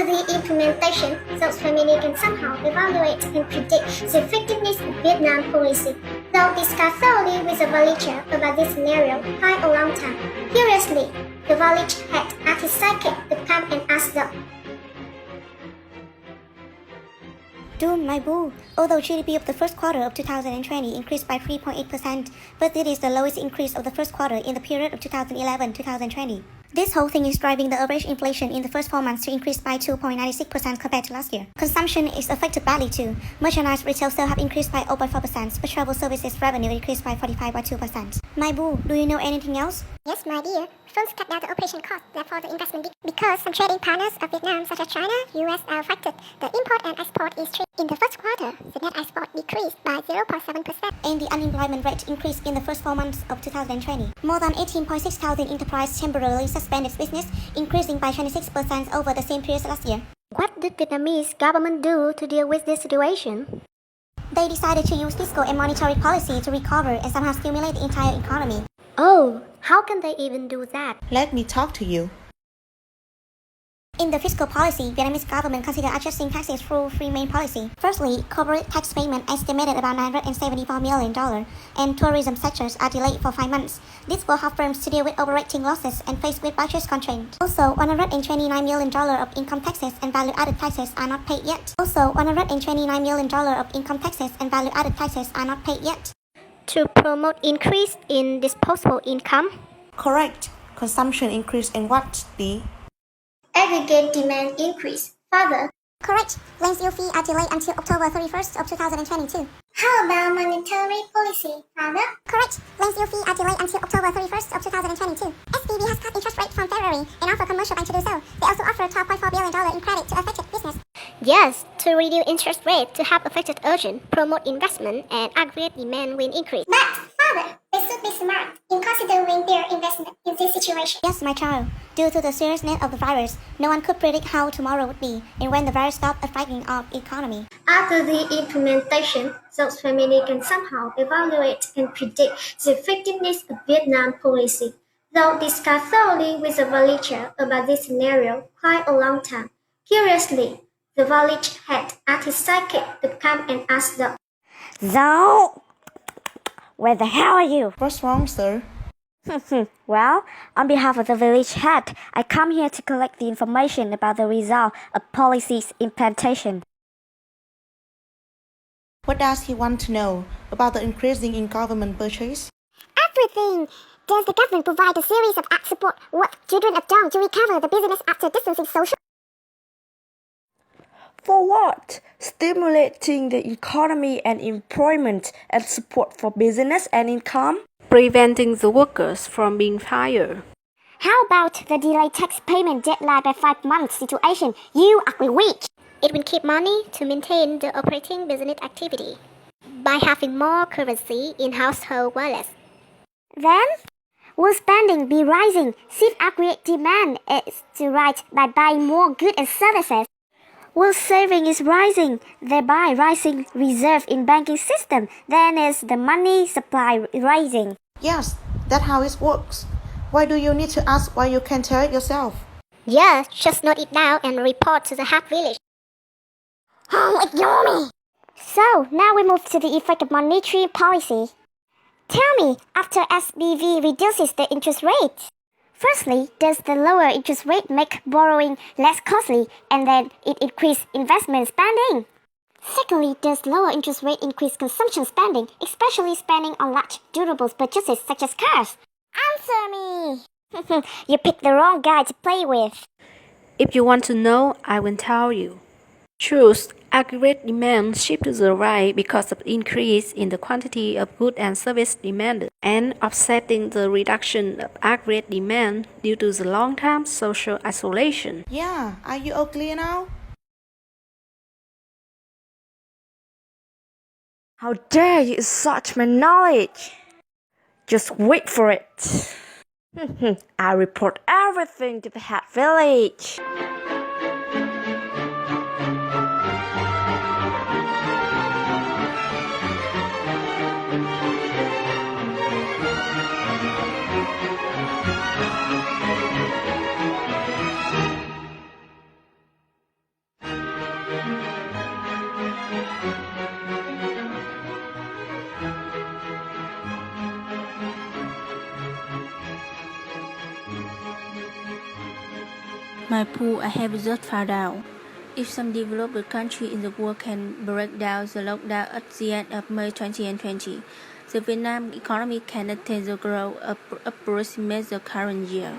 After the implementation, those families can somehow evaluate and predict the effectiveness of Vietnam policy. They'll discuss thoroughly with the villager about this scenario quite a long time. Curiously, the village had asked his psychic to come and ask them. Doom, my boo. Although GDP of the first quarter of 2020 increased by 3.8%, but it is the lowest increase of the first quarter in the period of 2011-2020. This whole thing is driving the average inflation in the first 4 months to increase by 2.96% compared to last year. Consumption is affected badly too. Merchandise retail sales have increased by 0.4%, but travel services revenue increased by 45.2%. My boo, do you know anything else? Yes, my dear. First, cut down the operation cost, therefore the investment because some trading partners of Vietnam, such as China, US, are affected. The import and export is trade. In the first quarter, the net export decreased by 0.7%. And the unemployment rate increased in the first 4 months of 2020. More than 18.6 thousand enterprises temporarily suspended business, increasing by 26% over the same period last year. What did Vietnamese government do to deal with this situation? They decided to use fiscal and monetary policy to recover and somehow stimulate the entire economy. Oh, how can they even do that? Let me talk to you. In the fiscal policy, Vietnamese government considered adjusting taxes through three main policies. Firstly, corporate tax payment estimated about $974 million, and tourism sectors are delayed for 5 months. This will help firms to deal with operating losses and face with budget constraints. Also, $129 million of income taxes and value-added taxes are not paid yet. To promote increase in disposable income? Correct. Consumption increase and what, D? Aggregate demand increase. Further, Correct. Land use fee are delayed until October 31st of 2022. how about monetary policy? Father? Correct. Land use fee are delayed until October 31st of 2022. SBB has cut interest rate from February and offer commercial banks to do so. They also offer $12.4 billion in credit to affected business. Yes, to reduce interest rate to help affected urgent, promote investment, and aggregate demand will increase. But, Father, they should be smart in considering their investment in this situation. Yes, my child. Due to the seriousness of the virus, no one could predict how tomorrow would be and when the virus stopped affecting our economy. After the implementation, those families can somehow evaluate and predict the effectiveness of Vietnam policy. They'll discuss thoroughly with the villager about this scenario quite a long time. Curiously, the village had asked his psychic to come and ask them. So, where the hell are you? What's wrong, sir? Well, on behalf of the village head, I come here to collect the information about the result of policy's implementation. What does he want to know about the increasing in government purchase? Everything! Does the government provide a series of act support what children have done to recover the business after distancing social? For what? Stimulating the economy and employment and support for business and income? Preventing the workers from being fired. How about the delayed tax payment deadline by 5 months situation? You ugly witch! It will keep money to maintain the operating business activity by having more currency in household wallets. Then, will spending be rising since aggregate demand is to rise by buying more goods and services? Will saving is rising, thereby rising reserve in banking system? Then is the money supply rising? Yes, that's how it works. Why do you need to ask why you can't tell it yourself? Yes, just note it down and report to the half village. Oh, ignore me! So, now we move to the effect of monetary policy. Tell me, after SBV reduces the interest rate, firstly, does the lower interest rate make borrowing less costly and then it increase investment spending? Secondly, does lower interest rate increase consumption spending, especially spending on large durables purchases such as cars? Answer me! You picked the wrong guy to play with. If you want to know, I will tell you. Choose aggregate demand shift to the right because of increase in the quantity of goods and service demanded and offsetting the reduction of aggregate demand due to the long-term social isolation. Yeah, are you all clear now? How dare you insult my knowledge? Just wait for it. I report everything to the head village. My pool, I have just found out. If some developed country in the world can break down the lockdown at the end of May 2020, the Vietnam economy can attain the growth approximate the current year.